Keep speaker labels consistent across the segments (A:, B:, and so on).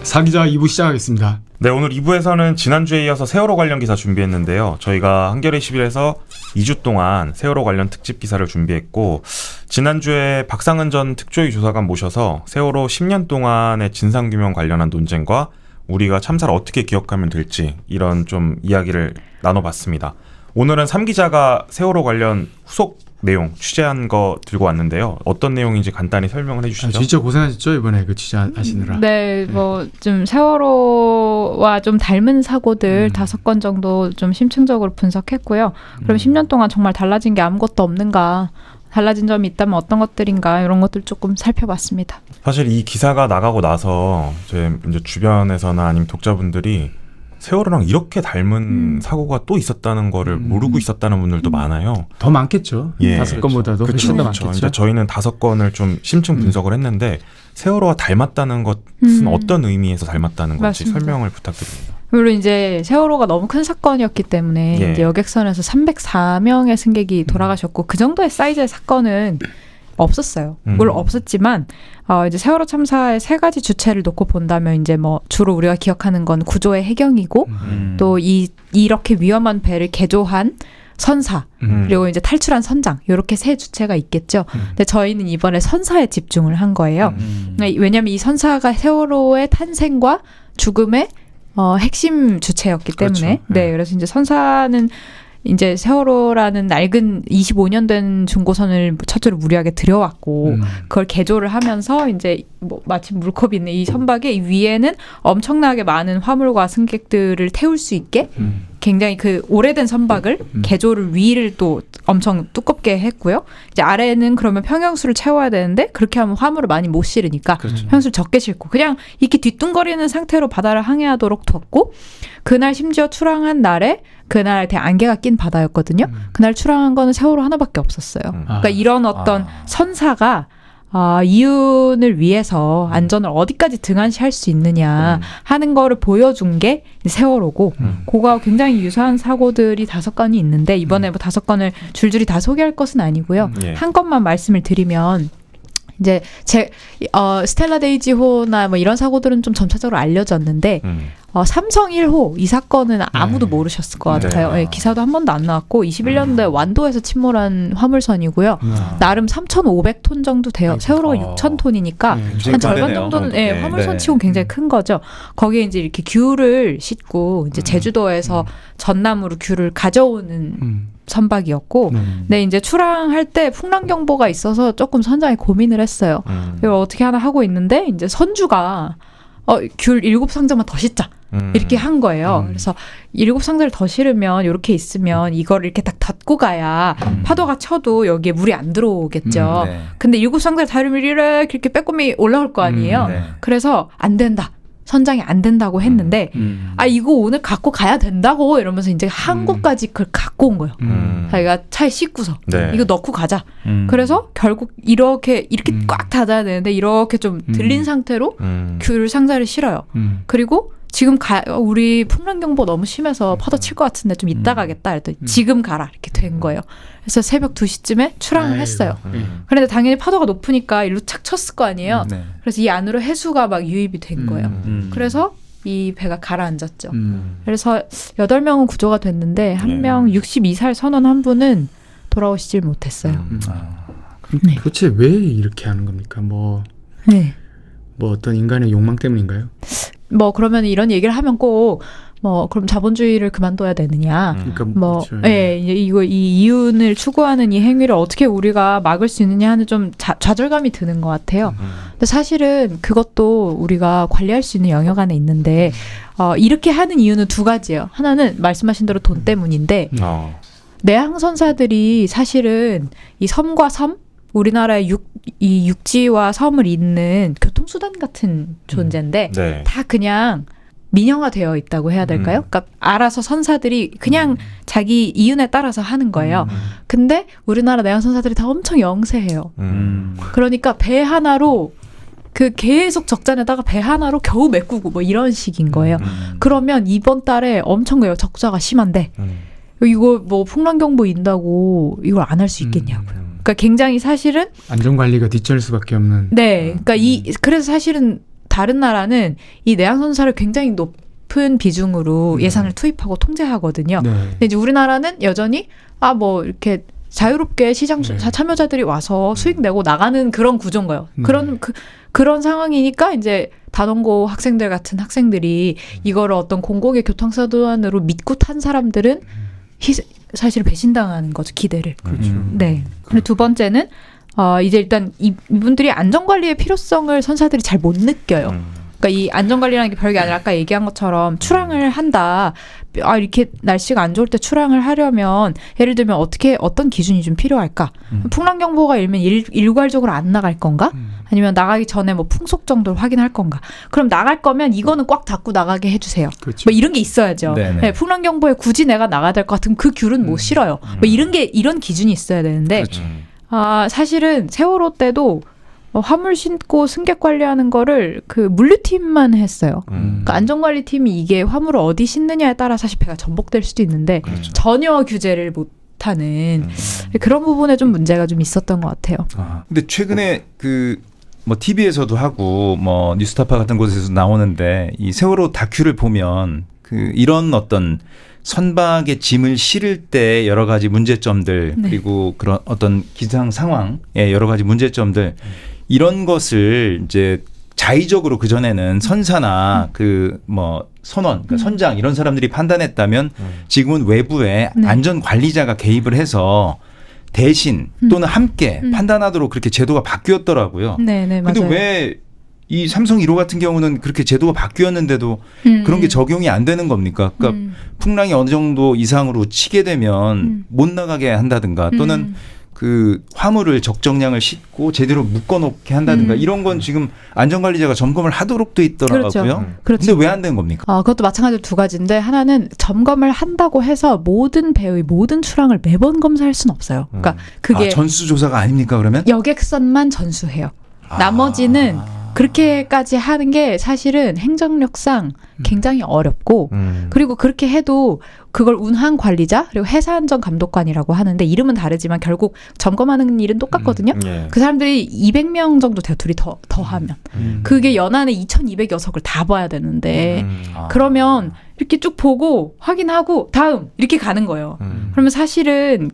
A: 사기자 2부 시작하겠습니다.
B: 네, 오늘 2부에서는 지난주에 이어서 세월호 관련 기사 준비했는데요. 저희가 한겨레 10일에서 2주 동안 세월호 관련 특집 기사를 준비했고, 지난주에 박상은 전 특조위 조사관 모셔서 세월호 10년 동안의 진상규명 관련한 논쟁과 우리가 참사를 어떻게 기억하면 될지 이런 좀 이야기를 나눠봤습니다. 오늘은 3기자가 세월호 관련 후속 내용 취재한 거 들고 왔는데요. 어떤 내용인지 간단히 설명을 해주시죠.
A: 진짜 고생하셨죠 이번에 그 취재하시느라.
C: 네, 뭐 좀 세월호와 좀 닮은 사고들 5건 정도 좀 심층적으로 분석했고요. 그럼 10년 동안 정말 달라진 게 아무것도 없는가? 달라진 점이 있다면 어떤 것들인가? 이런 것들 조금 살펴봤습니다.
B: 사실 이 기사가 나가고 나서 제 이제 주변에서나 아니면 독자분들이 세월호랑 이렇게 닮은 사고가 또 있었다는 거를 모르고 있었다는 분들도 많아요.
A: 더 많겠죠.
B: 예,
A: 5건보다도 훨씬 더 많겠죠.
B: 이제 저희는 5건을 좀 심층 분석을 했는데 세월호와 닮았다는 것은 어떤 의미에서 닮았다는 건지
C: 맞습니다.
B: 설명을 부탁드립니다.
C: 물론 이제 세월호가 너무 큰 사건이었기 때문에
B: 예.
C: 이제 여객선에서 304명의 승객이 돌아가셨고 그 정도의 사이즈의 사건은 없었어요. 물론 없었지만 이제 세월호 참사의 3가지 주체를 놓고 본다면 이제 뭐 주로 우리가 기억하는 건 구조의 해경이고 또 이렇게 위험한 배를 개조한 선사 그리고 이제 탈출한 선장 이렇게 3 주체가 있겠죠. 근데 저희는 이번에 선사에 집중을 한 거예요. 왜냐하면 이 선사가 세월호의 탄생과 죽음의 핵심 주체였기 때문에
A: 그렇죠.
C: 네, 그래서 이제 선사는 이제 세월호라는 낡은 25년 된 중고선을 첫째로 무리하게 들여왔고 그걸 개조를 하면서 이제 뭐 마치 물컵이 있는 이 선박의 이 위에는 엄청나게 많은 화물과 승객들을 태울 수 있게 굉장히 그 오래된 선박을 개조를 위를 또 엄청 두껍게 했고요. 이제 아래는 그러면 평형수를 채워야 되는데 그렇게 하면 화물을 많이 못 실으니까
A: 그렇죠.
C: 평형수를 적게 싣고 그냥 이렇게 뒤뚱거리는 상태로 바다를 항해하도록 뒀고 그날 심지어 출항한 날에 그날 안개가 낀 바다였거든요. 그날 출항한 거는 세월호 하나밖에 없었어요. 그러니까 이런 어떤 선사가 이윤을 위해서 안전을 어디까지 등한시할 수 있느냐 하는 거를 보여준 게 세월호고 그거와 굉장히 유사한 사고들이 5건이 있는데 이번에 뭐 5건을 줄줄이 다 소개할 것은 아니고요.
B: 예.
C: 한 건만 말씀을 드리면 이제 스텔라 데이지호나 뭐 이런 사고들은 좀 점차적으로 알려졌는데 삼성 1호 이 사건은 아무도 모르셨을 것 같아요.
B: 네.
C: 예, 기사도 한 번도 안 나왔고 21년도에 완도에서 침몰한 화물선이고요. 나름 3,500톤 정도 돼요. 세월호가 6,000톤이니까 한 절반 정도는 화물선 치고 굉장히 큰 거죠. 거기에 이제 이렇게 귤을 싣고 이제 제주도에서 전남으로 귤을 가져오는 선박이었고, 네, 이제 출항할 때 풍랑 경보가 있어서 조금 선장이 고민을 했어요. 이걸 어떻게 하나 하고 있는데 이제 선주가 귤 7상자만 더 싣자. 이렇게 한 거예요. 그래서 7상자를 더 실으면 이렇게 있으면 이걸 이렇게 딱 닫고 가야 파도가 쳐도 여기에 물이 안 들어오겠죠.
D: 네.
C: 근데 7상자를 닫으면 이렇게 빼꼼히 올라올 거 아니에요.
D: 네.
C: 그래서 안 된다. 선장이 안 된다고 했는데 이거 오늘 갖고 가야 된다고 이러면서 이제 한국까지 그걸 갖고 온 거예요. 자기가 차에 싣고서
B: 네.
C: 이거 넣고 가자. 그래서 결국 이렇게 꽉 닫아야 되는데 이렇게 좀 들린 상태로 귤 상자를 실어요. 그리고 지금 우리 풍랑경보 너무 심해서 파도 칠 것 같은데 좀 이따 가겠다 그랬더니 지금 가라 이렇게 된 거예요. 그래서 새벽 2시쯤에 출항을 했어요. 그런데 당연히 파도가 높으니까 일로 착 쳤을 거 아니에요.
D: 네.
C: 그래서 이 안으로 해수가 막 유입이 된 거예요. 그래서 이 배가 가라앉았죠. 그래서 8명은 구조가 됐는데 한 명 62살 선원 한 분은 돌아오시질 못했어요. 네.
A: 도대체 왜 이렇게 하는 겁니까?
C: 네.
A: 뭐 어떤 인간의 욕망 때문인가요?
C: 뭐 그러면 이런 얘기를 하면 꼭 그럼 자본주의를 그만둬야 되느냐.
A: 그러니까 그렇죠.
C: 이 이윤을 추구하는 이 행위를 어떻게 우리가 막을 수 있느냐 하는 좀 좌절감이 드는 것 같아요. 근데 사실은 그것도 우리가 관리할 수 있는 영역 안에 있는데 이렇게 하는 이유는 2가지예요. 하나는 말씀하신 대로 돈 때문인데 내항선사들이 사실은 이 섬과 섬 우리나라의 이 육지와 섬을 잇는 교통수단 같은 존재인데
B: 네.
C: 다 그냥 민영화되어 있다고 해야 될까요? 그러니까 알아서 선사들이 그냥 자기 이윤에 따라서 하는 거예요. 근데 우리나라 내항선사들이 다 엄청 영세해요. 그러니까 배 하나로 계속 적자내다가 배 하나로 겨우 메꾸고 뭐 이런 식인 거예요. 그러면 이번 달에 엄청 적자가 심한데 이거 뭐 풍랑경보 인다고 이걸 안 할 수 있겠냐고요. 그러니까 굉장히 사실은
A: 안전관리가 뒤처질 수밖에 없는.
C: 네, 그러니까 그래서 사실은 다른 나라는 이 내양 선사를 굉장히 높은 비중으로 예산을 투입하고 통제하거든요.
A: 네.
C: 근데 이제 우리나라는 여전히 뭐 이렇게 자유롭게 시장 참여자들이 와서 수익 내고 나가는 그런 구조인 거예요. 그런 상황이니까 이제 단원고 학생들 같은 학생들이 이거를 어떤 공공의 교통수단으로 믿고 탄 사람들은 사실 배신당하는 거죠, 기대를.
A: 그렇죠.
C: 네. 그리고 두 번째는 이제 일단 이분들이 안전관리의 필요성을 선사들이 잘 못 느껴요. 그러니까 이 안전관리라는 게 별게 아니라 아까 얘기한 것처럼 출항을 한다. 이렇게 날씨가 안 좋을 때 출항을 하려면 예를 들면 어떤 기준이 좀 필요할까? 풍랑경보가 일괄적으로 안 나갈 건가? 아니면 나가기 전에 뭐 풍속 정도를 확인할 건가? 그럼 나갈 거면 이거는 꽉 닫고 나가게 해주세요.
A: 그렇죠.
C: 뭐 이런 게 있어야죠. 네, 풍랑경보에 굳이 내가 나가야 될 것 같으면 그 귤은 못 실어요. 뭐 이런 기준이 있어야 되는데
D: 그렇죠.
C: 사실은 세월호 때도 화물 신고 승객 관리하는 거를 그 물류팀만 했어요. 그러니까 안전관리팀이 이게 화물을 어디 싣느냐에 따라 사실 배가 전복될 수도 있는데
D: 그렇죠.
C: 전혀 규제를 못하는 그런 부분에 좀 문제가 좀 있었던 것 같아요.
D: 근데 최근에 뭐 TV에서도 하고 뭐 뉴스타파 같은 곳에서 나오는데 이 세월호 다큐를 보면 이런 어떤 선박의 짐을 실을 때 여러 가지 문제점들 그리고 그런 어떤 기상 상황의 여러 가지 문제점들 이런 것을 이제 자의적으로 그전에는 선사나 뭐 선원, 그러니까 선장 이런 사람들이 판단했다면 지금은 외부의 안전 관리자가 개입을 해서 대신 또는 함께 판단하도록 그렇게 제도가 바뀌었더라고요.
C: 네, 맞아요.
D: 근데 왜 이 삼성 1호 같은 경우는 그렇게 제도가 바뀌었는데도 그런 게 적용이 안 되는 겁니까? 그러니까 풍랑이 어느 정도 이상으로 치게 되면 못 나가게 한다든가 또는 화물을 적정량을 싣고 제대로 묶어놓게 한다든가 이런 건 지금 안전관리자가 점검을 하도록 돼 있더라고요.
C: 그렇죠.
D: 근데 왜 안 되는 겁니까?
C: 그것도 마찬가지로 두 가지인데 하나는 점검을 한다고 해서 모든 배의 모든 출항을 매번 검사할 수는 없어요. 그러니까 그게
D: 전수조사가 아닙니까 그러면?
C: 여객선만 전수해요. 나머지는 그렇게까지 하는 게 사실은 행정력상 굉장히 어렵고 그리고 그렇게 해도 그걸 운항 관리자 그리고 해사안전 감독관이라고 하는데 이름은 다르지만 결국 점검하는 일은 똑같거든요. 그 사람들이 200명 정도 돼요. 둘이 더하면. 그게 연안에 2200여석을 다 봐야 되는데 그러면 이렇게 쭉 보고 확인하고 다음 이렇게 가는 거예요. 그러면 사실은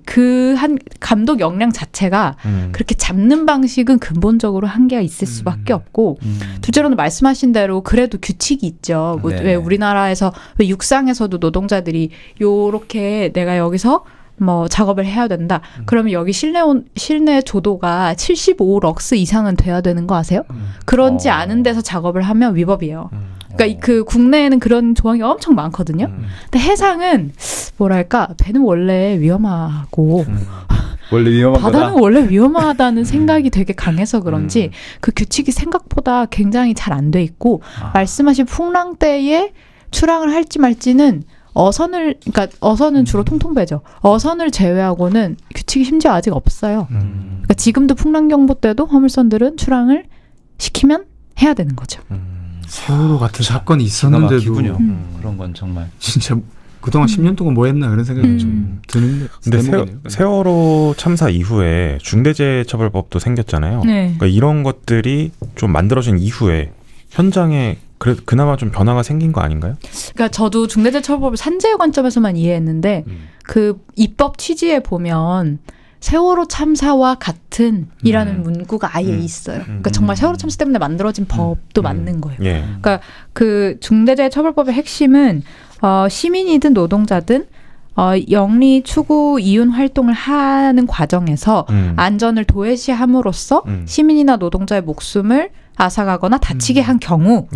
C: 한 감독 역량 자체가 그렇게 잡는 방식은 근본적으로 한계가 있을 수밖에 없고 둘째로는 말씀하신 대로 그래도 규칙이 있죠. 왜 우리나라에서 왜 육상에서도 노동자들이 요렇게 내가 여기서 뭐 작업을 해야 된다. 그러면 여기 실내 조도가 75럭스 이상은 돼야 되는 거 아세요? 그런지 않은 데서 작업을 하면 위법이에요. 그러니까 국내에는 그런 조항이 엄청 많거든요. 근데 해상은 뭐랄까 배는 원래 위험하고
D: 원래 위험한 거다.
C: 바다는 원래 위험하다는 생각이 되게 강해서 그런지 그 규칙이 생각보다 굉장히 잘 안 돼 있고 말씀하신 풍랑 때에 출항을 할지 말지는 어선은 주로 통통배죠. 어선을 제외하고는 규칙이 심지어 아직 없어요. 그러니까 지금도 풍랑경보 때도 화물선들은 출항을 시키면 해야 되는 거죠.
A: 세월호 같은 사건이 있었는데도
D: 그런 건 정말
A: 진짜 그동안 10년 동안 뭐 했나 그런 생각이 좀 드는데.
B: 근데 세월호 참사 이후에 중대재해처벌법도 생겼잖아요. 그러니까 이런 것들이 좀 만들어진 이후에 현장에 그나마 좀 변화가 생긴 거 아닌가요?
C: 그러니까 저도 중대재해처벌법을 산재의 관점에서만 이해했는데 그 입법 취지에 보면 세월호 참사와 같은이라는 문구가 아예 있어요. 그러니까 정말 세월호 참사 때문에 만들어진 법도 맞는 거예요. 그러니까 그 중대재해처벌법의 핵심은 시민이든 노동자든 영리 추구 이윤 활동을 하는 과정에서 안전을 도외시함으로써 시민이나 노동자의 목숨을 앗아가거나 다치게 한 경우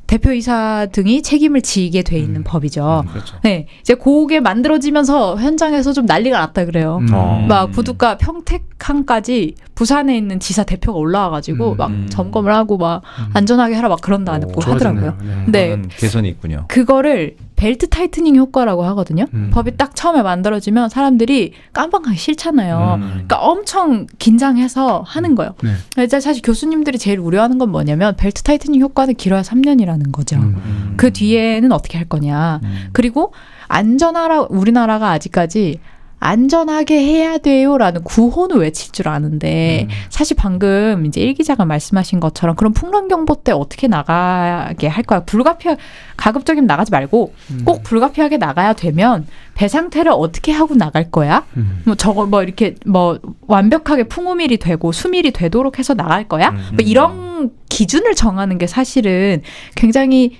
C: 대표이사 등이 책임을 지게 돼 있는 법이죠.
D: 그렇죠.
C: 네, 이제 그게 만들어지면서 현장에서 좀 난리가 났다 그래요. 막 부두가 평택항까지 부산에 있는 지사 대표가 올라와가지고 막 점검을 하고 막 안전하게 하라 막 그런다고 하더라고요.
D: 네, 개선이 있군요.
C: 그거를 벨트 타이트닝 효과라고 하거든요. 법이 딱 처음에 만들어지면 사람들이 깜빡하기 싫잖아요. 그러니까 엄청 긴장해서 하는 거예요. 이제 사실 교수님들이 제일 우려하는 건 뭐냐면 벨트 타이트닝 효과는 길어야 3년이라는 거죠. 그 뒤에는 어떻게 할 거냐. 그리고 우리나라가 아직까지 안전하게 해야 돼요라는 구호는 외칠 줄 아는데 사실 방금 이제 일 기자가 말씀하신 것처럼 그런 풍랑 경보 때 어떻게 나가게 할 거야? 가급적이면 나가지 말고 꼭 불가피하게 나가야 되면 배 상태를 어떻게 하고 나갈 거야? 뭐 저거 뭐 이렇게 뭐 완벽하게 풍우밀이 되고 수밀이 되도록 해서 나갈 거야? 뭐 이런 기준을 정하는 게 사실은 굉장히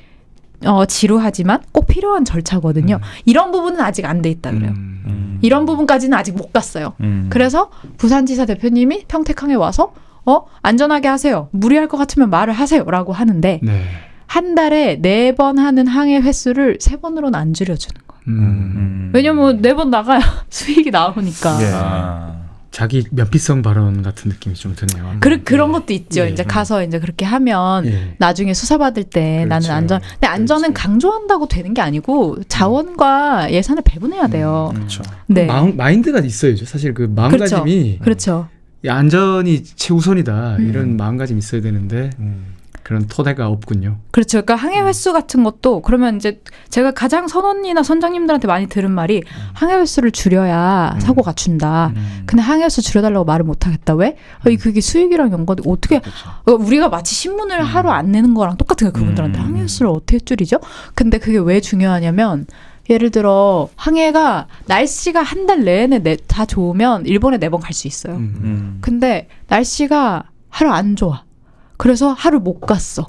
C: 지루하지만 꼭 필요한 절차거든요. 이런 부분은 아직 안 돼 있다 그래요. 이런 부분까지는 아직 못 갔어요. 그래서 부산지사 대표님이 평택항에 와서 안전하게 하세요. 무리할 것 같으면 말을 하세요라고 하는데
A: 네.
C: 한 달에 4번 하는 항해 횟수를 3번으로는 안 줄여주는 거예요. 왜냐면 4번 나가야 수익이 나오니까.
B: 예.
A: 자기 면피성 발언 같은 느낌이 좀 드네요.
C: 그런 것도 있죠.
A: 예.
C: 이제 가서 이제 그렇게 하면
A: 예.
C: 나중에 수사받을 때
A: 그렇죠.
C: 나는 근데 안전은
A: 그렇죠.
C: 강조한다고 되는 게 아니고 자원과 예산을 배분해야 돼요.
B: 그렇죠.
C: 네.
A: 마인드가 있어야죠. 사실 그 마음가짐이
C: 그렇죠.
A: 안전이 최우선이다 이런 마음가짐이 있어야 되는데 그런 토대가 없군요.
C: 그렇죠. 그러니까 항해 횟수 같은 것도 그러면 이제 제가 가장 선원이나 선장님들한테 많이 들은 말이 항해 횟수를 줄여야 사고가 준다. 근데 항해 횟수 줄여달라고 말을 못 하겠다. 왜? 그게 수익이랑 연관이 어떻게 우리가 마치 신문을 하루 안 내는 거랑 똑같은 거예요. 그분들한테 항해 횟수를 어떻게 줄이죠? 근데 그게 왜 중요하냐면 예를 들어 항해가 날씨가 한 달 내내 다 좋으면 일본에 4번 갈 수 있어요. 근데 날씨가 하루 안 좋아. 그래서 하루 못 갔어.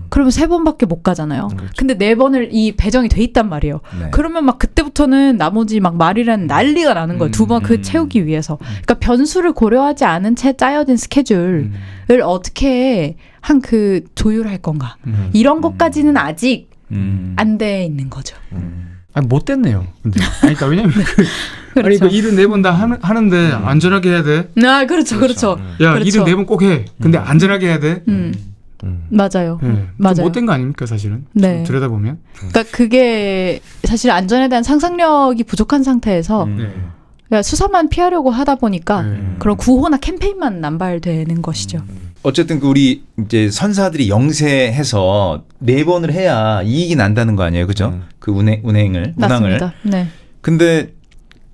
C: 그러면 3번밖에 못 가잖아요.
B: 그렇죠.
C: 근데 4번을 이 배정이 돼 있단 말이에요.
D: 네.
C: 그러면 막 그때부터는 나머지 막 말이란 난리가 나는 거예요. 2번 그 채우기 위해서. 그러니까 변수를 고려하지 않은 채 짜여진 스케줄을 어떻게 조율할 건가. 이런 것까지는 아직 안 돼 있는 거죠.
A: 못 됐네요. 근데 그러니까 왜냐면
C: 그렇죠.
A: 그 일은 4번 다 하는데 안전하게 해야 돼.
C: 그렇죠.
A: 야,
C: 그렇죠.
A: 일은 4번 꼭 해. 근데 안전하게 해야 돼.
C: 맞아요.
A: 맞아요. 못된 거 아닙니까 사실은?
C: 네.
A: 들여다보면.
C: 그러니까 그게 사실 안전에 대한 상상력이 부족한 상태에서 그러니까 수사만 피하려고 하다 보니까 그런 구호나 캠페인만 남발되는 것이죠.
D: 어쨌든 우리 이제 선사들이 영세해서 4번을 해야 이익이 난다는 거 아니에요, 그죠? 그 운항을.
C: 맞습니다. 네.
D: 근데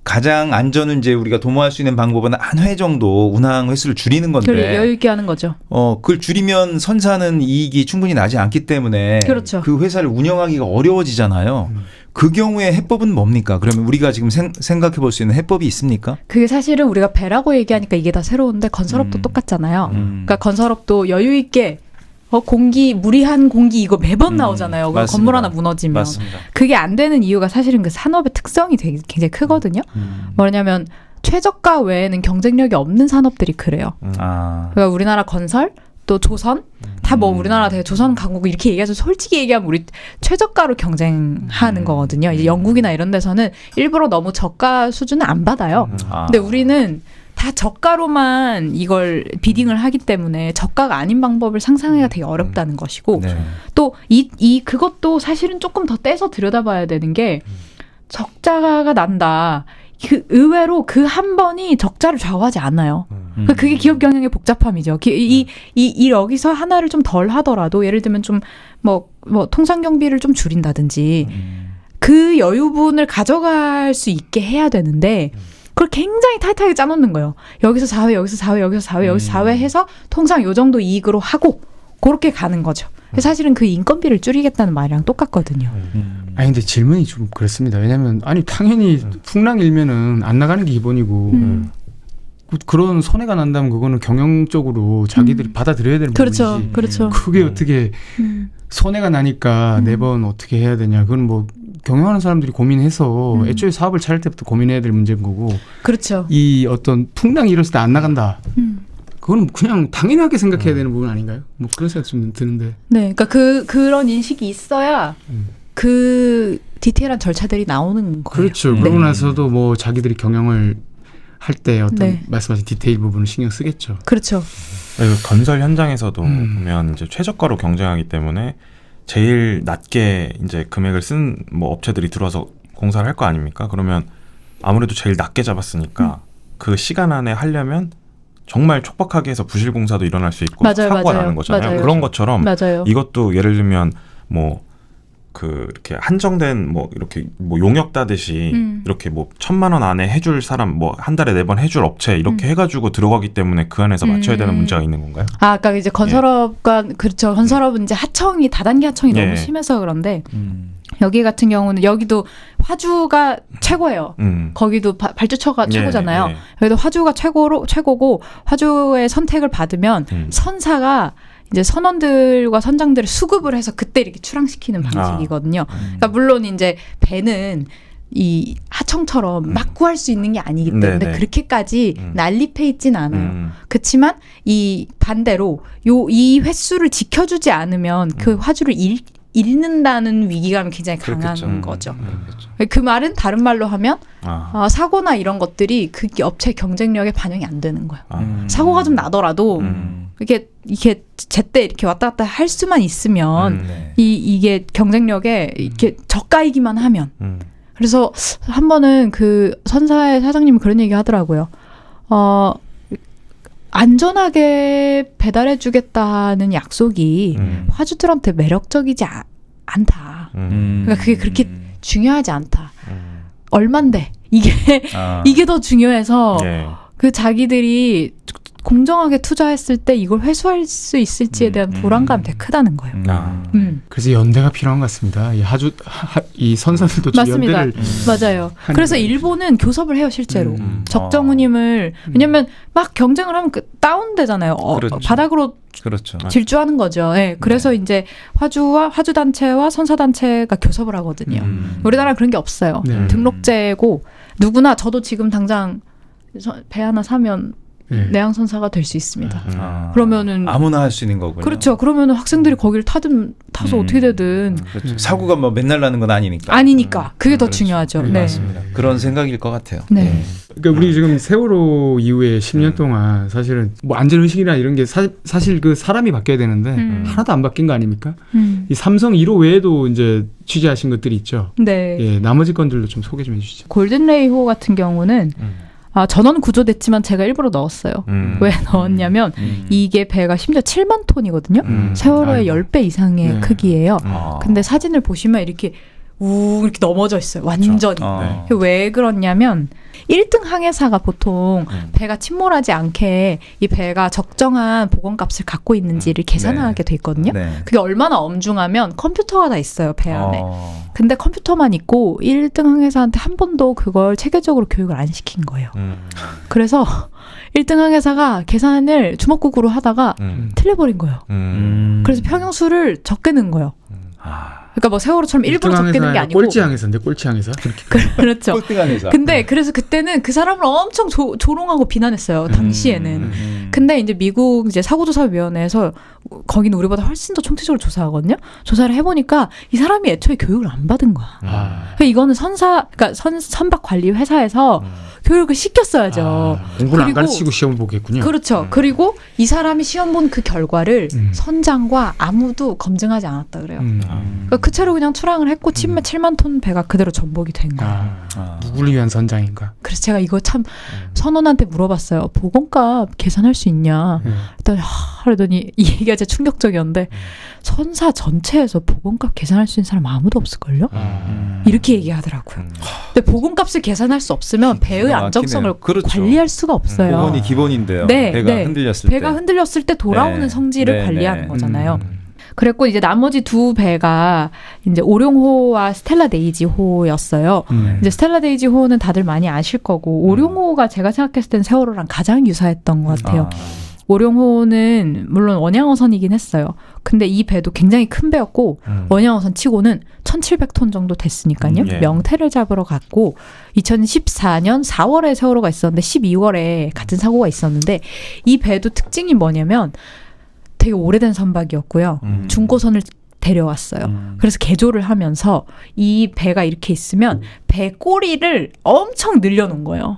D: 가장 안전은 이제 우리가 도모할 수 있는 방법은 한 회 정도 운항 횟수를 줄이는 건데.
C: 여유 있게 하는 거죠.
D: 그걸 줄이면 선사는 이익이 충분히 나지 않기 때문에
C: 그렇죠.
D: 그 회사를 운영하기가 어려워지잖아요. 그 경우에 해법은 뭡니까? 그러면 우리가 지금 생각해 볼 수 있는 해법이 있습니까?
C: 그게 사실은 우리가 배라고 얘기하니까 이게 다 새로운데 건설업도 똑같잖아요. 그러니까 건설업도 여유 있게 무리한 공기 이거 매번 나오잖아요.
D: 맞습니다.
C: 건물 하나 무너지면.
D: 맞습니다.
C: 그게 안 되는 이유가 사실은 그 산업의 특성이 굉장히 크거든요. 뭐냐면 최저가 외에는 경쟁력이 없는 산업들이 그래요. 그러니까 우리나라 건설 또 조선 다 뭐 우리나라 되게 조선 강국 이렇게 얘기해서 솔직히 얘기하면 우리 최저가로 경쟁하는 거거든요. 이제 영국이나 이런 데서는 일부러 너무 저가 수준은 안 받아요. 근데 우리는 다 저가로만 이걸 비딩을 하기 때문에 저가가 아닌 방법을 상상하기가 되게 어렵다는 것이고
D: 네.
C: 또 그것도 사실은 조금 더 떼서 들여다봐야 되는 게 적자가 난다. 의외로 그 한 번이 적자를 좌우하지 않아요. 그게 기업 경영의 복잡함이죠. 여기서 하나를 좀 덜 하더라도 예를 들면 좀 뭐 통상 경비를 좀 줄인다든지 그 여유분을 가져갈 수 있게 해야 되는데 그걸 굉장히 타이트하게 짜놓는 거예요. 여기서 4회, 여기서 4회, 여기서 4회, 여기서 4회 해서 통상 요 정도 이익으로 하고 그렇게 가는 거죠. 사실은 그 인건비를 줄이겠다는 말이랑 똑같거든요.
A: 아니 근데 질문이 좀 그렇습니다. 왜냐면 당연히 풍랑 일면은 안 나가는 게 기본이고 그런 손해가 난다면 그거는 경영적으로 자기들이 받아들여야 되는 부분이지.
C: 그렇죠.
A: 그게 어떻게 손해가 나니까 4번 어떻게 해야 되냐. 그건 뭐 경영하는 사람들이 고민해서 애초에 사업을 차릴 때부터 고민해야 될 문제인 거고.
C: 그렇죠.
A: 이 어떤 풍랑이 일었을 때 안 나간다. 그건 그냥 당연하게 생각해야 되는 부분 아닌가요? 뭐 그런 생각 좀 드는데.
C: 네, 그러니까 그런 인식이 있어야 그 디테일한 절차들이 나오는 거예요.
A: 그렇죠. 그러고 나서도 뭐 자기들이 경영을 할 때 어떤 말씀하신 디테일 부분을 신경 쓰겠죠.
C: 그렇죠.
B: 건설 현장에서도 보면 이제 최저가로 경쟁하기 때문에 제일 낮게 이제 금액을 쓴 뭐 업체들이 들어와서 공사를 할 거 아닙니까? 그러면 아무래도 제일 낮게 잡았으니까 그 시간 안에 하려면 정말 촉박하게 해서 부실 공사도 일어날 수 있고 사고가 나는 거잖아요. 그런 것처럼 이것도 예를 들면 뭐 그 이렇게 한정된 뭐 이렇게 뭐 용역 따듯이 이렇게 뭐 1,000만 원 안에 해줄 사람 뭐 한 달에 4번 해줄 업체 이렇게 해가지고 들어가기 때문에 그 안에서 맞춰야 되는 문제가 있는 건가요?
C: 아까 이제 건설업과 그렇죠. 건설업은 이제 하청이 다단계 하청이
B: 예.
C: 너무 심해서 그런데 여기 같은 경우는 여기도 화주가 최고예요. 거기도 발주처가 최고잖아요.
B: 예.
C: 여기도 화주가 최고고 화주의 선택을 받으면 선사가 이제 선원들과 선장들을 수급을 해서 그때 이렇게 출항시키는 방식이거든요. 그러니까 물론 이제 배는 이 하청처럼 막 구할 수 있는 게 아니기 때문에
B: 네네.
C: 그렇게까지 난립해 있진 않아요. 그렇지만 이 반대로 이 횟수를 지켜주지 않으면 그 화주를 잃는다는 위기감이 굉장히 강한
D: 그렇겠죠.
C: 거죠. 그 말은 다른 말로 하면 사고나 이런 것들이 그 업체 경쟁력에 반영이 안 되는 거예요. 사고가 좀 나더라도 이게 제때 이렇게 왔다 갔다 할 수만 있으면 이게 경쟁력에 이렇게 저가이기만 하면 그래서 한 번은 그 선사의 사장님이 그런 얘기 하더라고요. 안전하게 배달해주겠다는 약속이 화주들한테 매력적이지 않다. 그러니까 그게 그렇게 중요하지 않다. 얼만데 이게 더 중요해서
B: 예.
C: 그 자기들이 공정하게 투자했을 때 이걸 회수할 수 있을지에 대한 불안감이 되게 크다는 거예요.
A: 그래서 연대가 필요한 것 같습니다. 이 선사들도 좀
C: 맞습니다.
A: 연대를
C: 맞아요. 그래서 일본은 교섭을 해요 실제로. 적정운임을 왜냐면 막 경쟁을 하면 다운되잖아요.
D: 그렇죠.
C: 바닥으로
D: 그렇죠.
C: 질주하는 거죠. 네, 그래서 이제 화주 단체와 선사 단체가 교섭을 하거든요. 우리나라 그런 게 없어요.
A: 네.
C: 등록제고 누구나 저도 지금 당장 배 하나 사면 내항선사가 될 수 있습니다. 그러면은
D: 아무나 할 수 있는 거군요.
C: 그렇죠. 그러면은 학생들이 거기를 타서 어떻게 되든
D: 그렇죠. 사고가 뭐 맨날 나는 건 아니니까.
C: 아니니까 그게 더
D: 그렇죠.
C: 중요하죠. 네.
D: 맞습니다. 그런 생각일 것 같아요.
C: 네.
A: 그러니까 우리 지금 세월호 이후에 10년 동안 사실은 뭐 안전의식이나 이런 게 사실 그 사람이 바뀌어야 되는데 하나도 안 바뀐 거 아닙니까? 이 삼성 1호 외에도 이제 취재하신 것들이 있죠.
C: 네.
A: 예, 나머지 건들도 좀 소개 좀 해주시죠.
C: 골든레이호 같은 경우는 전원 구조됐지만 제가 일부러 넣었어요. 왜 넣었냐면 이게 배가 심지어 7만 톤이거든요. 세월호의 10배 이상의 크기예요. 근데 사진을 보시면 이렇게 이렇게 넘어져 있어요. 완전히. 왜 그렇냐면 1등 항해사가 보통 배가 침몰하지 않게 이 배가 적정한 보건값을 갖고 있는지를 계산하게 돼 있거든요. 그게 얼마나 엄중하면 컴퓨터가 다 있어요, 배 안에. 근데 컴퓨터만 있고 1등 항해사한테 한 번도 그걸 체계적으로 교육을 안 시킨 거예요. 그래서 1등 항해사가 계산을 주먹구구로 하다가 틀려버린 거예요. 그래서 평형수를 적게 넣은 거예요. 그러니까 뭐 세월호처럼 일부러 적게 넣은 게 아니고
A: 꼴찌 항해사인데 꼴찌 항해사.
C: 그렇죠.
D: 꼴등 항해사.
C: 근데 그래서 그때는 그 사람을 엄청 조롱하고 비난했어요. 당시에는. 근데 이제 미국 이제 사고조사위원회에서 거기는 우리보다 훨씬 더 총체적으로 조사하거든요. 조사를 해보니까 이 사람이 애초에 교육을 안 받은 거야. 그러니까 이거는 그러니까 선박 관리 회사에서 교육을 시켰어야죠.
A: 공부를 안 가르치고 시험을 보겠군요.
C: 그렇죠. 그리고 이 사람이 시험 본 그 결과를 선장과 아무도 검증하지 않았다 그래요. 그러니까 그 채로 그냥 출항을 했고 7만 톤 배가 그대로 전복이 된 거예요.
A: 누구를 위한 선장인가?
C: 그래서 제가 이거 참 선원한테 물어봤어요. 보건값 계산할 수 있냐? 그러더니 이 얘기가 진짜 충격적이었는데 선사 전체에서 보건값 계산할 수 있는 사람 아무도 없을걸요? 이렇게 얘기하더라고요. 근데 보건값을 계산할 수 없으면 배의 안정성을
D: 그렇죠.
C: 관리할 수가 없어요.
D: 보건이 기본인데요.
C: 네,
D: 배가
C: 네.
D: 흔들렸을 때.
C: 배가 흔들렸을 때 돌아오는
D: 네.
C: 성질을
D: 네,
C: 관리하는
D: 네.
C: 거잖아요. 그랬고 이제 나머지 두 배가 이제 오룡호와 스텔라 데이지호였어요. 이제 스텔라 데이지호는 다들 많이 아실 거고 오룡호가 제가 생각했을 땐 세월호랑 가장 유사했던 것 같아요. 오룡호는 물론 원양어선이긴 했어요. 근데 이 배도 굉장히 큰 배였고 원양어선 치고는 1,700톤 정도 됐으니까요.
B: 예.
C: 명태를 잡으러 갔고 2014년 4월에 세월호가 있었는데 12월에 같은 사고가 있었는데 이 배도 특징이 뭐냐면 되게 오래된 선박이었고요. 중고선을 데려왔어요. 그래서 개조를 하면서 이 배가 이렇게 있으면 배 꼬리를 엄청 늘려놓은 거예요.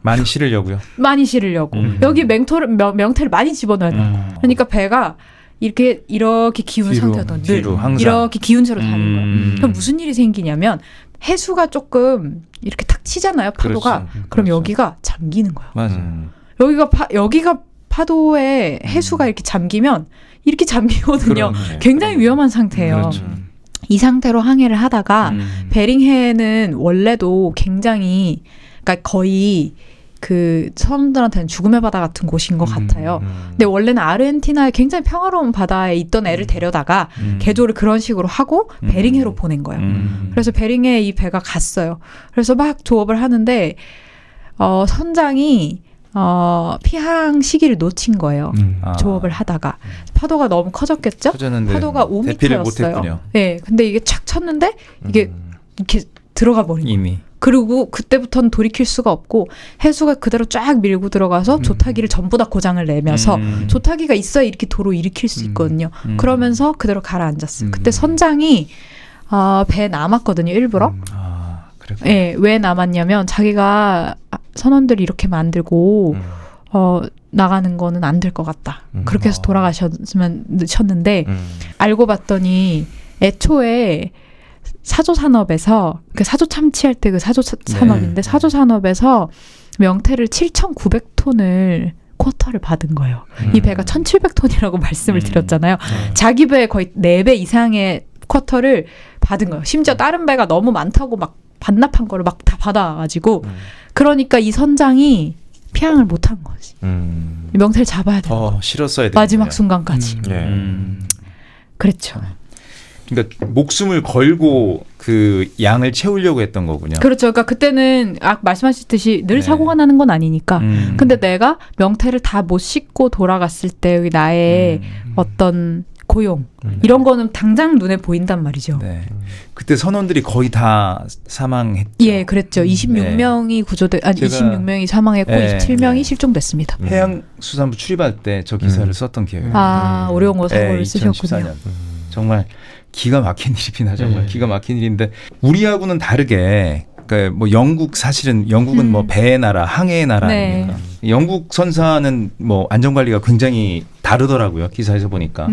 D: 많이 실으려고요.
C: 많이 실으려고. 여기 명태를 많이 집어넣어야 돼요. 그러니까 배가 이렇게 기운 상태였던 늘
D: 뒤로 항상.
C: 이렇게 기운 채로 가는 거예요. 그럼 무슨 일이 생기냐면 해수가 조금 이렇게 탁 치잖아요. 파도가.
D: 그렇죠.
C: 그럼
D: 그렇죠.
C: 여기가 잠기는 거예요.
D: 맞아요.
C: 여기가 파도에 해수가 이렇게 잠기면 이렇게 잠기거든요.
D: 그럼요.
C: 굉장히 위험한 상태예요.
D: 그렇죠.
C: 이 상태로 항해를 하다가 베링해는 원래도 굉장히 그러니까 거의 그 선원들한테는 죽음의 바다 같은 곳인 것 같아요. 근데 원래는 아르헨티나의 굉장히 평화로운 바다에 있던 애를 데려다가 개조를 그런 식으로 하고 베링해로 보낸 거예요. 그래서 베링해에 이 배가 갔어요. 그래서 막 조업을 하는데 선장이 피항 시기를 놓친 거예요. 조업을 하다가 파도가 너무 커졌겠죠? 파도가 5m였어요. 네, 근데 이게 착 쳤는데 이게 이렇게 들어가 버린 거예요. 그리고 그때부터는 돌이킬 수가 없고 해수가 그대로 쫙 밀고 들어가서 조타기를 전부 다 고장을 내면서 조타기가 있어야 이렇게 도로 일으킬 수 있거든요. 그러면서 그대로 가라앉았어요. 그때 선장이 배에 남았거든요. 일부러. 네, 왜 남았냐면 자기가 선원들이 이렇게 만들고 나가는 거는 안 될 것 같다. 그렇게 해서 돌아가셨는데 알고 봤더니 애초에 사조산업에서 그 사조 참치할 때 그 사조산업인데 사조산업에서 명태를 7,900톤을 쿼터를 받은 거예요. 이 배가 1,700톤이라고 말씀을 드렸잖아요. 자기 배의 거의 4배 이상의 쿼터를 받은 거예요. 심지어 다른 배가 너무 많다고 막 반납한 거를 막 다 받아가지고 그러니까 이 선장이 피항을 못한 거지. 명태를 잡아야 돼.
D: 실었어야 돼.
C: 마지막 순간까지. 그렇죠.
D: 그러니까 목숨을 걸고 그 양을 채우려고 했던 거군요.
C: 그렇죠. 그러니까 그때는 말씀하셨듯이 늘 사고가 나는 건 아니니까. 근데 내가 명태를 다 못 싣고 돌아갔을 때 나의 어떤 고용 이런 거는 당장 눈에 보인단 말이죠.
D: 네. 그때 선원들이 거의 다 사망했죠.
C: 예, 그랬죠. 26명이 26명이 사망했고 27명이 실종됐습니다.
D: 해양수산부 출입할 때 저 기사를 썼던 기억이
C: 나요. 오룡호 사고를 쓰셨군요.
D: 2014년. 정말 기가 막힌 일이긴 하죠. 정말 기가 막힌 일인데 우리하고는 다르게 그러니까 뭐 영국은 뭐 배의 나라, 항해의 나라 아닙니까? 영국 선사는 뭐 안전관리가 굉장히 다르더라고요. 기사에서 보니까.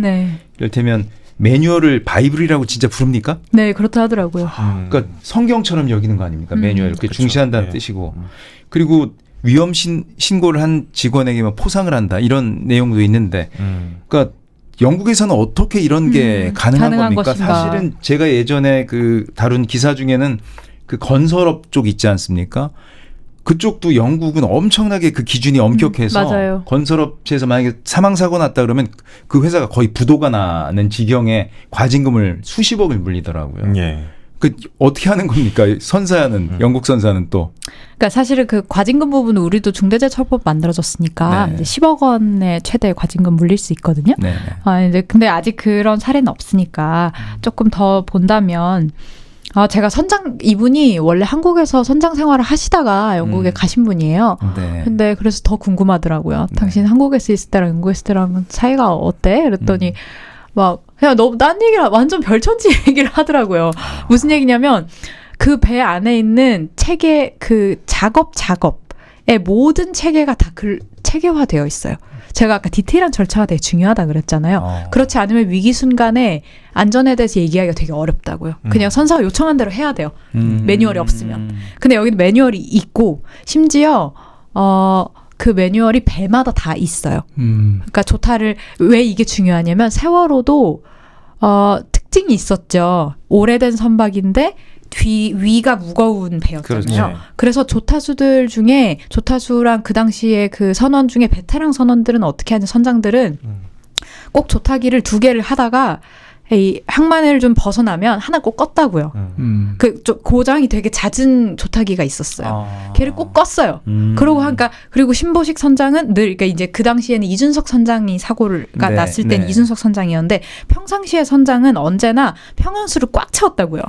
D: 이를테면 매뉴얼을 바이블이라고 진짜 부릅니까?
C: 네, 그렇다 하더라고요.
D: 그러니까 성경처럼 여기는 거 아닙니까? 매뉴얼 이렇게 중시한다는 뜻이고. 그리고 위험 신고를 한 직원에게만 포상을 한다 이런 내용도 있는데, 그러니까 영국에서는 어떻게 이런 게 가능한 겁니까? 것인가. 사실은 제가 예전에 그 다룬 기사 중에는 그 건설업 쪽 있지 않습니까? 그쪽도 영국은 엄청나게 그 기준이 엄격해서 건설업체에서 만약에 사망사고 났다 그러면 그 회사가 거의 부도가 나는 지경에 과징금을 수십억을 물리더라고요. 그 어떻게 하는 겁니까? 선사는 영국 선사는 또.
C: 그러니까 사실은 그 과징금 부분은 우리도 중대재해처벌법 만들어졌으니까 이제 10억 원의 최대 과징금 물릴 수 있거든요. 이제 근데 아직 그런 사례는 없으니까 조금 더 본다면. 제가 이분이 원래 한국에서 선장 생활을 하시다가 영국에 가신 분이에요. 근데 그래서 더 궁금하더라고요. 당신 한국에서 있을 때랑 영국에 있을 때랑 차이가 어때? 그랬더니 막 그냥 너무 딴 얘기를 완전 별천지 얘기를 하더라고요. 무슨 얘기냐면 그 배 안에 있는 체계 그 작업의 모든 체계가 다 체계화되어 있어요. 제가 아까 디테일한 절차가 되게 중요하다 그랬잖아요. 그렇지 않으면 위기 순간에 안전에 대해서 얘기하기가 되게 어렵다고요. 그냥 선사가 요청한 대로 해야 돼요. 매뉴얼이 없으면. 근데 여기는 매뉴얼이 있고 심지어 그 매뉴얼이 배마다 다 있어요. 그러니까 조타를 왜 이게 중요하냐면 세월호도 특징이 있었죠. 오래된 선박인데 위가 무거운 배였잖아요. 그래서 조타수들 중에 조타수랑 그 당시에 그 선원 중에 베테랑 선원들은 어떻게 하는 선장들은 꼭 조타기를 2개를 하다가 이 항만을 좀 벗어나면 하나 꼭 껐다고요. 그 고장이 되게 잦은 조타기가 있었어요. 걔를 꼭 껐어요. 그리고 신보식 선장은 늘 그러니까 이제 그 당시에는 이준석 선장이 사고가 났을 때는 이준석 선장이었는데 평상시에 선장은 언제나 평연수를 꽉 채웠다고요.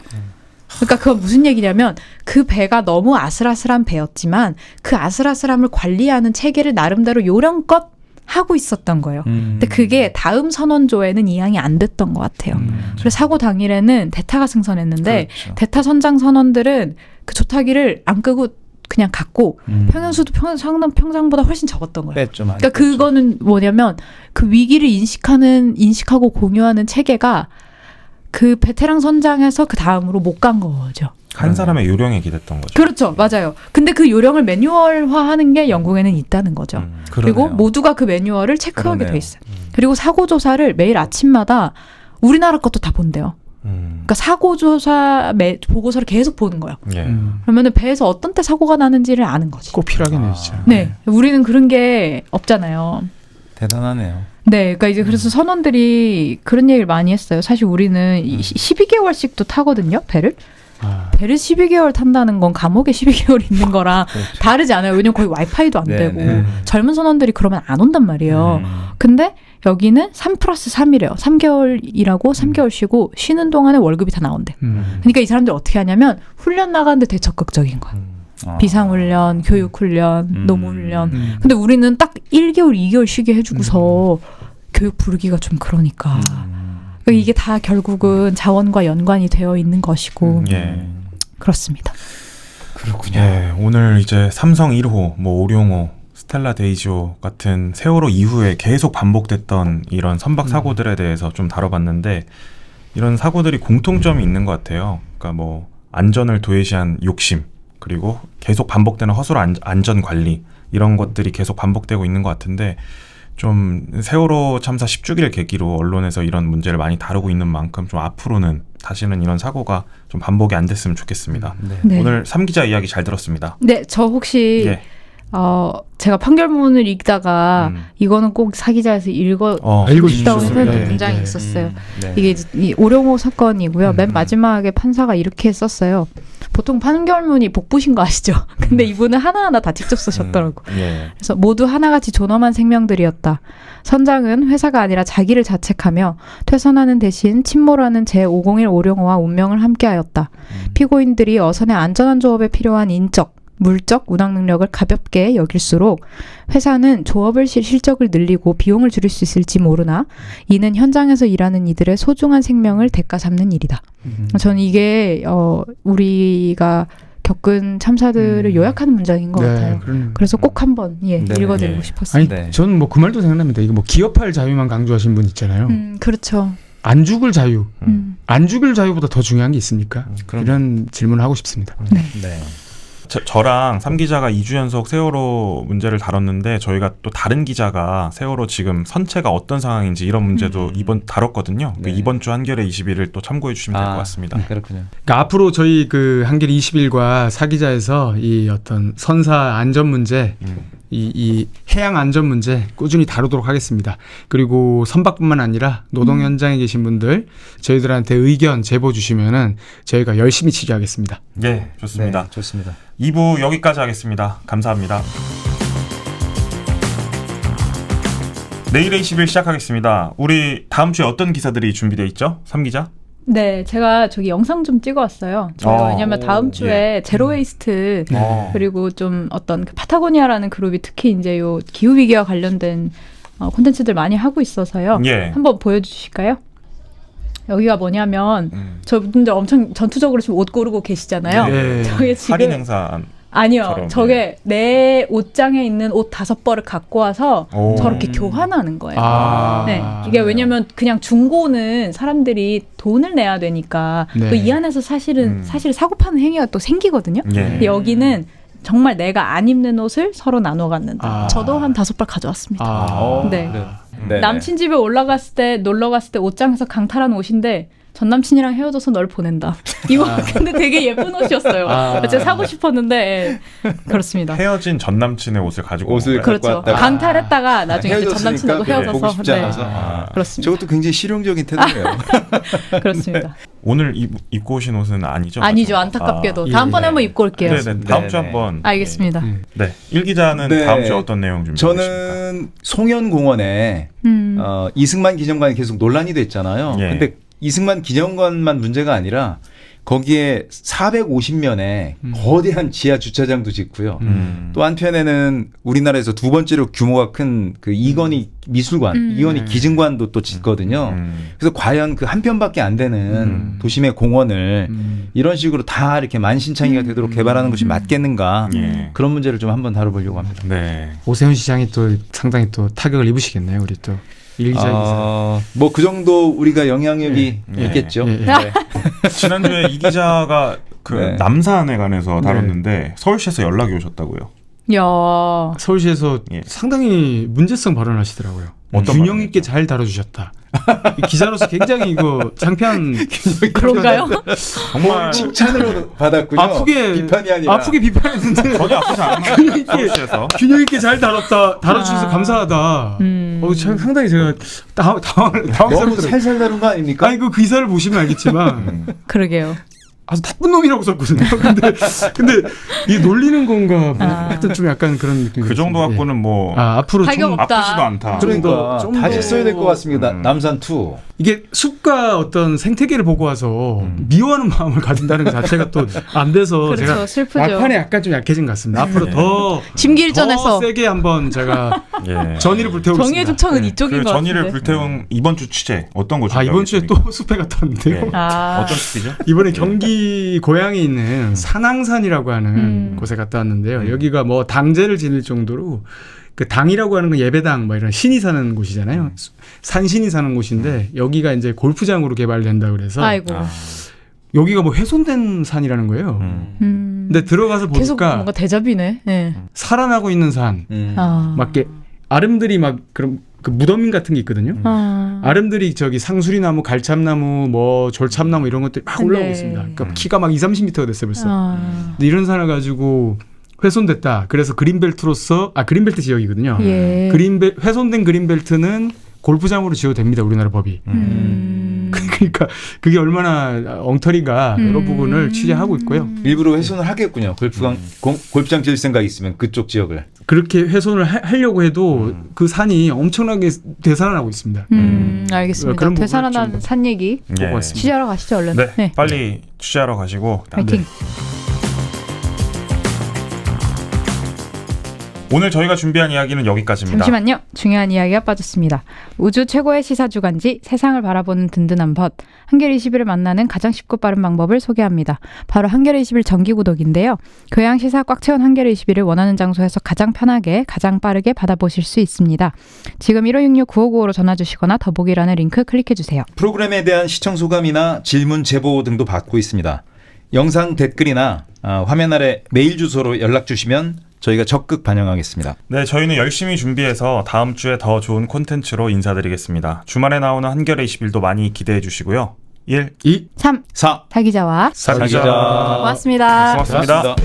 C: 그러니까 그건 무슨 얘기냐면 그 배가 너무 아슬아슬한 배였지만 그 아슬아슬함을 관리하는 체계를 나름대로 요령껏 하고 있었던 거예요. 근데 그게 다음 선원조에는 이양이 안 됐던 것 같아요. 그래서 사고 당일에는 대타가 승선했는데 대타 선장 선원들은 그 조타기를 안 끄고 그냥 갔고 평연수도 평상보다 훨씬 적었던 거예요. 그러니까 그거는 뭐냐면 그 위기를 인식하고 공유하는 체계가 그 베테랑 선장에서 그 다음으로 못 간 거죠.
B: 한 사람의 요령에 기댔던 거죠.
C: 그렇죠. 맞아요. 근데 그 요령을 매뉴얼화하는 게 영국에는 있다는 거죠. 그리고 모두가 그 매뉴얼을 체크하게 돼 있어요. 그리고 사고 조사를 매일 아침마다 우리나라 것도 다 본대요. 그러니까 사고 조사 보고서를 계속 보는 거예요.
B: 예.
C: 그러면은 배에서 어떤 때 사고가 나는지를 아는 거지.
A: 꼭 필요하겠네요, 진짜.
C: 네, 우리는 그런 게 없잖아요.
D: 대단하네요.
C: 네, 그러니까 이제 그래서 선원들이 그런 얘기를 많이 했어요. 사실 우리는 12개월씩도 타거든요, 배를. 배를 12개월 탄다는 건 감옥에 12개월 있는 거랑 다르지 않아요. 왜냐면 거기 와이파이도 안 되고 젊은 선원들이 그러면 안 온단 말이에요. 근데 여기는 3+3이래요. 3개월 일하고 3개월 쉬고 쉬는 동안에 월급이 다 나온대. 그러니까 이 사람들 어떻게 하냐면 훈련 나가는데 되게 적극적인 거야. 비상훈련, 교육훈련, 노무훈련. 근데 우리는 딱 1개월, 2개월 쉬게 해주고서 교육 부르기가 좀 그러니까. 그러니까 이게 다 결국은 자원과 연관이 되어 있는 것이고
B: 예.
C: 그렇습니다.
D: 그렇군요.
B: 예, 오늘 이제 삼성 1호, 뭐 오룡호, 스텔라 데이지오 같은 세월호 이후에 계속 반복됐던 이런 선박 사고들에 대해서 좀 다뤄봤는데 이런 사고들이 공통점이 있는 것 같아요. 그러니까 뭐 안전을 도외시한 욕심 그리고 계속 반복되는 허술 안전 관리 이런 것들이 계속 반복되고 있는 것 같은데 좀 세월호 참사 10주기를 계기로 언론에서 이런 문제를 많이 다루고 있는 만큼 좀 앞으로는 다시는 이런 사고가 좀 반복이 안 됐으면 좋겠습니다.
C: 네.
B: 오늘 3기자 이야기 잘 들었습니다.
C: 네, 저 혹시
B: 예.
C: 제가 판결문을 읽다가 이거는 꼭 사기자에서 읽고 싶다고
A: 읽어주셨어요.
C: 했던
A: 네,
C: 문장이
A: 네.
C: 있었어요.
D: 네.
C: 이게 이제 이 오룡호 사건이고요. 맨 마지막에 판사가 이렇게 썼어요. 보통 판결문이 복부신 거 아시죠? 근데 이분은 하나하나 다 직접 쓰셨더라고.
B: 예.
C: 그래서 모두 하나같이 존엄한 생명들이었다. 선장은 회사가 아니라 자기를 자책하며 퇴선하는 대신 침몰하는 제501 오룡호와 운명을 함께하였다. 피고인들이 어선의 안전한 조업에 필요한 인적, 물적, 운항 능력을 가볍게 여길수록 회사는 조업을 실적을 늘리고 비용을 줄일 수 있을지 모르나 이는 현장에서 일하는 이들의 소중한 생명을 대가 삼는 일이다. 저는 이게 우리가 겪은 참사들을 요약하는 문장인 것 같아요. 그래서 꼭 한번 읽어드리고 싶었습니다.
A: 아니 저는 뭐 그 말도 생각납니다. 이게 뭐 기업할 자유만 강조하신 분 있잖아요.
C: 그렇죠.
A: 안 죽을 자유, 안 죽을 자유보다 더 중요한 게 있습니까? 이런 질문을 하고 싶습니다.
C: 네.
D: 네.
B: 저랑 3기자가 2주 연속 세월호 문제를 다뤘는데 저희가 또 다른 기자가 세월호 지금 선체가 어떤 상황인지 이런 문제도 이번 다뤘거든요.
D: 네.
B: 이번 주 한겨레 21을 또 참고해 주시면 될 것 같습니다.
D: 그렇군요.
A: 그러니까 앞으로 저희 그 한겨레 20일과 사기자에서 이 어떤 선사 안전 문제, 이 해양 안전 문제 꾸준히 다루도록 하겠습니다. 그리고 선박뿐만 아니라 노동 현장에 계신 분들 저희들한테 의견 제보 주시면은 저희가 열심히 취재하겠습니다.
B: 예, 좋습니다.
D: 네, 좋습니다.
B: 2부 여기까지 하겠습니다. 감사합니다. 내일의 20일 시작하겠습니다. 우리 다음 주에 어떤 기사들이 준비되어 있죠? 3기자?
C: 네, 제가 저기 영상 좀 찍어왔어요. 제가 왜냐면 다음 주에 제로 웨이스트 그리고 좀 어떤 그 파타고니아라는 그룹이 특히 이제 요 기후 위기와 관련된 콘텐츠들 많이 하고 있어서요.
B: 예.
C: 한번 보여주실까요? 여기가 뭐냐면 저분들 엄청 전투적으로 지금 옷 고르고 계시잖아요.
A: 네.
C: 저게 지금
B: 할인 행사.
C: 아니요. 저게 내 옷장에 있는 옷 5벌을 갖고 와서
B: 오.
C: 저렇게 교환하는 거예요.
A: 아.
C: 네. 이게 왜냐면 그냥 중고는 사람들이 돈을 내야 되니까
A: 네.
C: 또 이 안에서 사실 사고 파는 행위가 또 생기거든요.
B: 예.
C: 근데 여기는 정말 내가 안 입는 옷을 서로 나눠 갖는다.
A: 아.
C: 저도 한 5벌 가져왔습니다. 네.
D: 네.
C: 남친 집에 놀러 갔을 때 옷장에서 강탈한 옷인데 전 남친이랑 헤어져서 널 보낸다. 이거 근데 되게 예쁜 옷이었어요. 제가 사고 싶었는데 그렇습니다.
B: 헤어진 전 남친의 옷을 가지고
D: 옷을
B: 온 거예요?
C: 그렇죠.
D: 왔다가.
C: 강탈했다가 나중에 이제 전
D: 헤어졌으니까
C: 남친하고 헤어져서
D: 보고 싶지 않아서.
C: 그렇습니다.
D: 저것도 굉장히 실용적인 태도예요.
C: 그렇습니다.
B: 오늘 입고 오신 옷은 아니죠?
C: 아니죠.
B: 맞죠?
C: 안타깝게도
A: 예.
C: 다음번에 한번 입고 올게요.
B: 네네. 다음 주
D: 네네.
B: 한번.
C: 알겠습니다.
B: 네. 1기자는
D: 네.
B: 다음 주에 어떤 내용 준비하고 계십니까?
D: 저는 송현공원에 이승만 기념관이 계속 논란이 됐잖아요.
B: 예.
D: 근데 이승만 기념관만 문제가 아니라 거기에 450면의 거대한 지하 주차장도 짓고요. 또 한편에는 우리나라에서 두 번째로 규모가 큰 그 이건희 미술관, 이건희 기증관도 또 짓거든요. 그래서 과연 그 한 편밖에 안 되는 도심의 공원을 이런 식으로 다 이렇게 만신창이가 되도록 개발하는 것이 맞겠는가
B: 예.
D: 그런 문제를 좀 한번 다뤄보려고 합니다.
B: 네.
A: 오세훈 시장이 또 상당히 또 타격을 입으시겠네요. 우리 또 일기자 기사.
D: 뭐 그 정도 우리가 영향력이
B: 예.
D: 있겠죠.
A: 예.
D: 네.
B: 지난주에 이 기자가 그
D: 네.
B: 남산에 관해서 다뤘는데 서울시에서 연락이 오셨다고요.
C: 야.
A: 서울시에서
B: 예.
A: 상당히 문제성 발언하시더라고요.
B: 어떤
A: 균형
B: 발언이죠?
A: 있게 잘 다뤄주셨다. 이 기자로서 굉장히 이거 창피한
C: 그런가요?
B: 정말
D: 칭찬으로 받았군요.
A: 아프게
D: 비판이 아니라.
A: 아프게 비판했는데
B: 전혀 아프지 않은
A: 균형 있게
B: 서울시에서
A: 균형 있게 잘 다뤄주셔서 감사하다. 상당히 제가
D: 너무
A: 당황스럽더라고요.
D: 살살 다룬 거 아닙니까?
A: 아니 그 기사를 보시면 알겠지만
C: 그러게요.
A: 아주 나쁜 놈이라고 썼거든요. 근데 이 놀리는 건가 뭐 하여튼 좀 약간 그런 느낌이
B: 그 정도
A: 있습니다.
B: 갖고는 뭐
A: 앞으로
C: 타격
A: 좀
C: 없다.
B: 아프지도 않다.
D: 그러니까
A: 좀
D: 다시
A: 더-
D: 써야 될 것 같습니다. 남산 2.
A: 이게 숲과 어떤 생태계를 보고 와서 미워하는 마음을 가진다는 것 자체가 또 안 돼서
C: 그렇죠.
A: 제가
C: 슬프죠.
A: 막판에 약간 좀 약해진 것 같습니다. 앞으로 더
C: 심기일전에서
A: 세게 한번 제가
B: 예.
A: 전의를 불태우겠습니다.
C: 정의의 tuk청은
A: 네.
C: 이쪽인
B: 그
C: 것 같은데.
B: 전의를 불태운 이번 주 취재 어떤 거
A: 이번 주에
B: 준비하고
A: 또 숲에 갔다 왔는데요.
B: 예.
C: 아.
B: 어떤 숲이죠?
A: 이번에 경기 고향에 있는 산항산이라고 하는 곳에 갔다 왔는데요. 여기가 뭐 당제를 지닐 정도로 그 당이라고 하는 건 예배당 뭐 이런 신이 사는 곳이잖아요. 산신이 사는 곳인데 여기가 이제 골프장으로 개발된다 그래서
C: 아이고.
A: 여기가 뭐 훼손된 산이라는 거예요. 근데 들어가서
C: 계속
A: 보니까
C: 뭔가 대접이네. 네.
A: 살아나고 있는 산,
C: 아.
A: 막 이렇게 아름들이 막 그런 그 무덤 같은 게 있거든요.
C: 아.
A: 아름들이 저기 상수리나무, 갈참나무, 뭐 졸참나무 이런 것들이 막 올라오고
C: 네.
A: 있습니다. 그러니까 키가 막 2-30m가 됐어요 벌써.
C: 아.
A: 근데 이런 산을 가지고 훼손됐다. 그래서 그린벨트로서 그린벨트 지역이거든요.
C: 예.
A: 훼손된 그린벨트는 골프장으로 지어도 됩니다. 우리나라 법이. 그러니까 그게 얼마나 엉터리가 여러 부분을 취재하고 있고요.
D: 일부러 훼손을 하겠군요. 골프장 지을 생각이 있으면 그쪽 지역을.
A: 그렇게 훼손을 하려고 해도 그 산이 엄청나게 되살아나고 있습니다.
C: 알겠습니다.
A: 그런 부분을
C: 되살아난
A: 좀
C: 산 얘기
B: 예.
A: 보고 왔습니다.
C: 취재하러 가시죠 얼른.
B: 네, 빨리 취재하러 가시고
C: 파이팅.
B: 오늘 저희가 준비한 이야기는 여기까지입니다.
C: 잠시만요. 중요한 이야기가 빠졌습니다. 우주 최고의 시사 주간지 세상을 바라보는 든든한 벗 한겨레 21을 만나는 가장 쉽고 빠른 방법을 소개합니다. 바로 한겨레 21 정기 구독인데요. 교양 시사 꽉 채운 한겨레 21을 원하는 장소에서 가장 편하게 가장 빠르게 받아보실 수 있습니다. 지금 1566-9595로 전화 주시거나 더보기란의 링크 클릭해 주세요.
D: 프로그램에 대한 시청 소감이나 질문 제보 등도 받고 있습니다. 영상 댓글이나 화면 아래 메일 주소로 연락 주시면 저희가 적극 반영하겠습니다.
B: 네, 저희는 열심히 준비해서 다음 주에 더 좋은 콘텐츠로 인사드리겠습니다. 주말에 나오는 한겨레 21도 많이 기대해 주시고요. 1,
A: 2,
C: 3.
D: 4.
C: 타기자와
B: 사기자.
C: 고맙습니다.
B: 고맙습니다.
D: 고맙습니다.